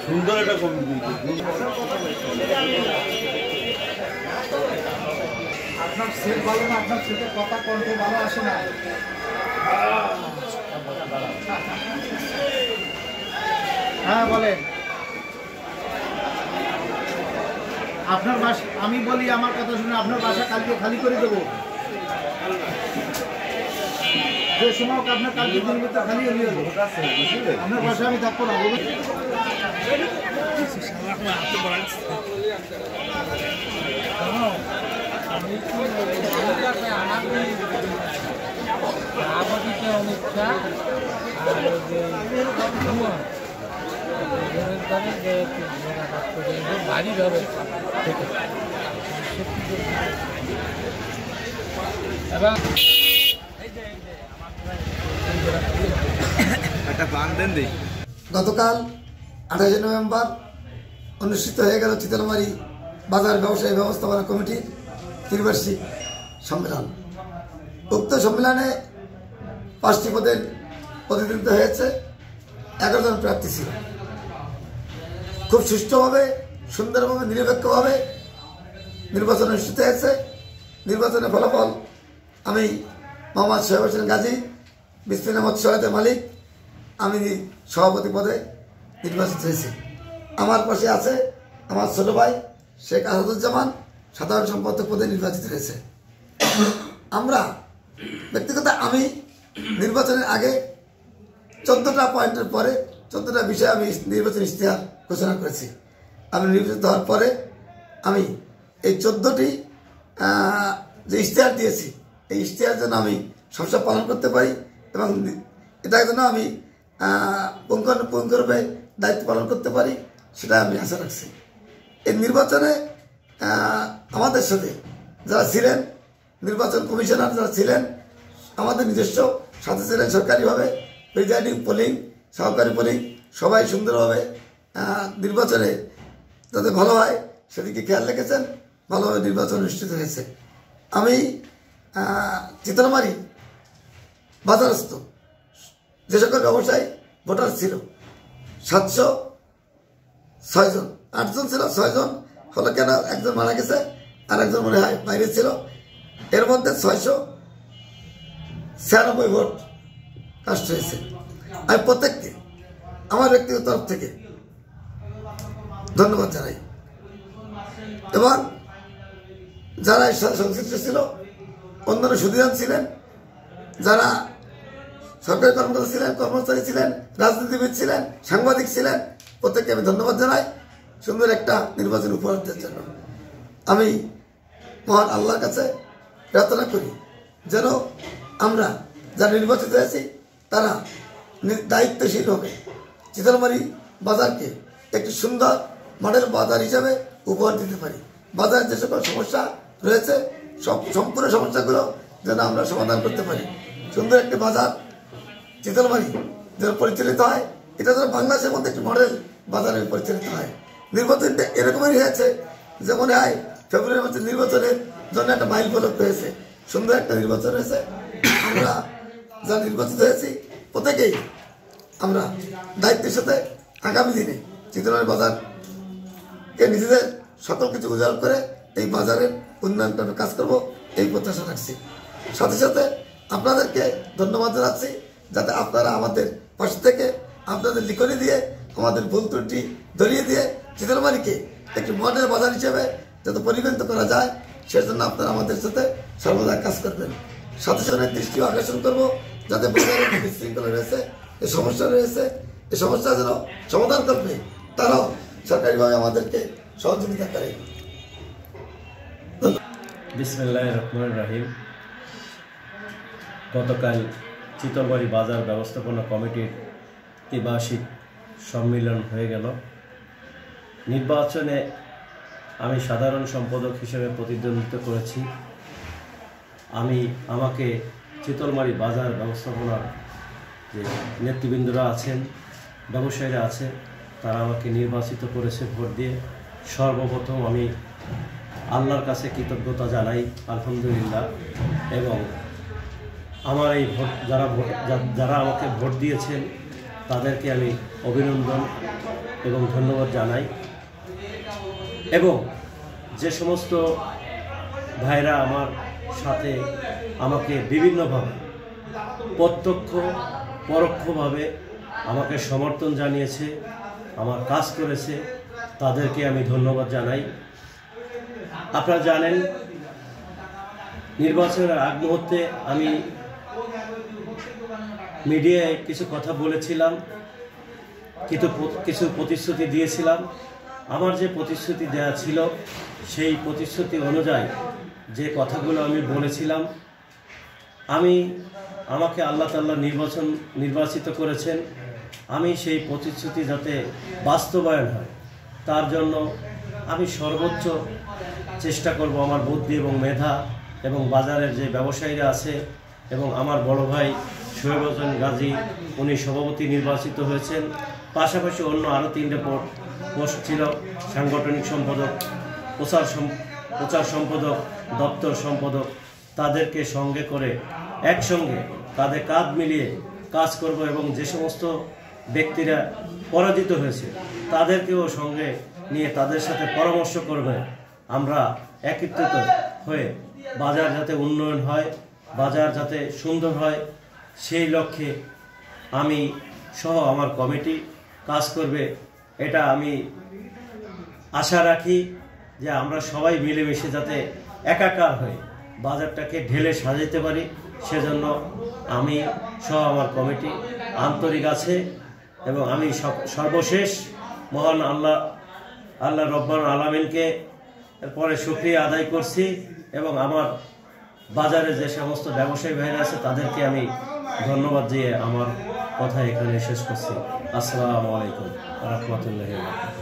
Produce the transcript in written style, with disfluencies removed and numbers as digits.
সুন্দর একটা কমিটি। আপনার সেট ভালো না, আপনার সেটের কথা কণ্ঠ ভালো আসে না। হ্যাঁ বলেন। আপনার বাসা, আমি বলি আমার কথা শুনে আপনার বাসা কালকে খালি করে দেবো। যে সময় আপনার কালকে দিন ভিতরে খালি হয়ে যাবে, আপনার বাসা আমি থাকবো না। গতকাল 28 নভেম্বর অনুষ্ঠিত হয়ে গেল চিতলমারী বাজার ব্যবসায়ী ব্যবস্থাপনা কমিটির ত্রিবার্ষিক সম্মেলন। উক্ত সম্মেলনে 5টি পদের প্রতিনিধিত্ব হয়েছে, 11 জন প্রার্থী ছিল। খুব সুষ্ঠুভাবে, সুন্দরভাবে, নিরপেক্ষভাবে নির্বাচন অনুষ্ঠিত হয়েছে। নির্বাচনের ফলাফল আমি মোহাম্মদ সোহেব হোসেন গাজী, বিসমিল্লাহ মোহাম্মদ সোহেদের মালিক, আমি সভাপতি পদে নির্বাচিত হয়েছি। আমার পাশে আছে আমার ছোট ভাই শেখ আসাদুজ্জামান, সাধারণ সম্পাদক পদে নির্বাচিত হয়েছে। আমরা ব্যক্তিগত আমি নির্বাচনের আগে 14টা পয়েন্টের পরে 14টা বিষয়ে আমি নির্বাচন ইশতেহার ঘোষণা করেছি। আমি নির্বাচিত হওয়ার পরে আমি এই 14টি যে ইশতেহার দিয়েছি, এই ইশতেহার যেন আমি সবসময় পালন করতে পারি এবং এটার জন্য আমি পুঙ্খানুপুঙ্খরূপে দায়িত্ব পালন করতে পারি, সেটা আমি আশা রাখছি। এই নির্বাচনে আমাদের সাথে যারা ছিলেন, নির্বাচন কমিশনার যারা ছিলেন, আমাদের নিজস্ব সাথে ছিলেন সরকারিভাবে, প্রিজাইডিং পোলিং, সহকারী পোলিং, সবাই সুন্দরভাবে নির্বাচনে যাতে ভালো হয় সেদিকে খেয়াল রেখেছেন। ভালোভাবে নির্বাচন অনুষ্ঠিত হয়েছে। আমি চিতলমারী বাজারস্থ যে সকল ব্যবসায়ী ভোটার ছিল 706 জন, 8 জন ছিল, 6 জন হলো কেন একজন মারা গেছে আর একজন মনে হয় বাইরে ছিল। এর মধ্যে 696 ভোট কাস্ট হয়েছে। আমি প্রত্যেককে আমার ব্যক্তিগত তরফ থেকে ধন্যবাদ জানাই এবং যারা এর সাথে সংশ্লিষ্ট ছিল, অন্যান্য সুবিধান ছিলেন, যারা সরকারি কর্মকর্তা ছিলেন, কর্মচারী ছিলেন, রাজনীতিবিদ ছিলেন, সাংবাদিক ছিলেন, প্রত্যেককে আমি ধন্যবাদ জানাই সুন্দর একটা নির্বাচন উপহার দেওয়ার জন্য। আমি মহান আল্লাহর কাছে প্রার্থনা করি যেন আমরা যারা নির্বাচিত হয়েছি তারা দায়িত্বশীল হবে চিতলমারী বাজারকে একটি সুন্দর মডেল বাজার হিসাবে উপহার দিতে পারি। বাজারের যে সকল সমস্যা রয়েছে সম্পূর্ণ সমস্যাগুলো যেন আমরা সমাধান করতে পারি। সুন্দর একটি বাজার চিতলমারী যেন পরিচালিত হয়, এটা যেন বাংলাদেশের মধ্যে একটি মডেল বাজারে পরিচালিত হয়। নির্বাচনটা এরকমই হয়েছে যে মনে হয় ফেব্রুয়ারি মাসের নির্বাচনের জন্য একটা মাইল ফলক হয়েছে, সুন্দর একটা নির্বাচন হয়েছে। আমরা যা নির্বাচিত হয়েছি প্রত্যেকেই আমরা দায়িত্বের সাথে আগামী দিনে চিতলমারী বাজারকে নিজেদের সকল কিছু উজাড় করে এই বাজারের উন্নয়ন করার কাজ করব, এই প্রত্যাশা রাখছি। সাথে সাথে আপনাদেরকে ধন্যবাদ জানাচ্ছি যাতে আপনারা আমাদের পাশে থেকে আপনাদের লিখনি দিয়ে আমাদের ভুল ত্রুটি ধরিয়ে দিয়ে চিতলমারীকে একটি মডেল বাজার হিসেবে যাতে পরিগণিত করা যায় সেজন্য আপনারা আমাদের সাথে সর্বদা কাজ করবেন। সাথে সাথে দৃষ্টিও আকর্ষণ করবো যাতে বাজারে বিশৃঙ্খলা রয়েছে, এই সমস্যা রয়েছে, এই সমস্যা যেন সমাধান করবে তারাও সরকারিভাবে আমাদেরকে সহযোগিতা করে। বিসমিল্লাহির রহমানির রহিম। গতকাল চিতলমারী বাজার ব্যবস্থাপনা কমিটির ত্রিবার্ষিক সম্মেলন হয়ে গেল। নির্বাচনে আমি সাধারণ সম্পাদক হিসেবে প্রতিদ্বন্দ্বিতা করেছি। আমাকে চিতলমারী বাজার ব্যবস্থাপনার যে নেতৃবৃন্দরা আছেন, ব্যবসায়ীরা আছে, তারা আমাকে নির্বাচিত করেছে ভোট দিয়ে। সর্বপ্রথম আমি আল্লাহর কাছে কৃতজ্ঞতা জানাই, আলহামদুলিল্লাহ। এবং আমার এই ভোট যারা আমাকে ভোট দিয়েছেন তাদেরকে আমি অভিনন্দন এবং ধন্যবাদ জানাই। এবং যে সমস্ত ভাইরা আমার সাথে আমাকে বিভিন্নভাবে প্রত্যক্ষ পরোক্ষভাবে আমাকে সমর্থন জানিয়েছে, আমার কাজ করেছে, তাদেরকে আমি ধন্যবাদ জানাই। আপনারা জানেন, নির্বাচনের আগ মুহূর্তে আমি মিডিয়ায় কিছু কথা বলেছিলাম, কিছু প্রতিশ্রুতি দিয়েছিলাম। আমার যে প্রতিশ্রুতি দেওয়া ছিল সেই প্রতিশ্রুতি অনুযায়ী যে কথাগুলো আমি বলেছিলাম, আমাকে আল্লাহ তাআলা নির্বাচিত করেছেন। আমি সেই প্রতিশ্রুতি যাতে বাস্তবায়ন হয় তার জন্য আমি সর্বোচ্চ চেষ্টা করব। আমার বুদ্ধি এবং মেধা এবং বাজারের যে ব্যবসায়ীরা আছে এবং আমার বড় ভাই শোয়েব হোসেন গাজী, উনি সভাপতি নির্বাচিত হয়েছেন। পাশাপাশি অন্য আরও 3টে পোস্ট ছিল, সাংগঠনিক সম্পাদক, প্রচার সম্পাদক, দপ্তর সম্পাদক। তাদেরকে সঙ্গে করে একসঙ্গে কাঁধে কাঁধ মিলিয়ে কাজ করব এবং যে সমস্ত ব্যক্তিরা পরাজিত হয়েছে তাদেরকেও সঙ্গে নিয়ে তাদের সাথে পরামর্শ করবে। আমরা একত্রিত হয়ে বাজার যাতে উন্নয়ন হয়, বাজার যাতে সুন্দর হয়, সেই লক্ষ্যে আমি সহ আমার কমিটি কাজ করবে। এটা আমি আশা রাখি যে আমরা সবাই মিলেমিশে যাতে একাকার হয়ে বাজারটাকে ঢেলে সাজাতে পারি, সেজন্য আমি সহ আমার কমিটি আন্তরিক আছে। এবং আমি সর্বশেষ মহান আল্লাহ রব্বুল আলামিনকে পরে শুকরিয়া আদায় করছি এবং আমার বাজারে যে সমস্ত ব্যবসায়ী ভাইরা আছে তাদেরকে আমি ধন্যবাদ দিয়ে আমার কথা এখানে শেষ করছি। আসসালামু আলাইকুম ওয়া রাহমাতুল্লাহি ওয়া বারাকাতুহু।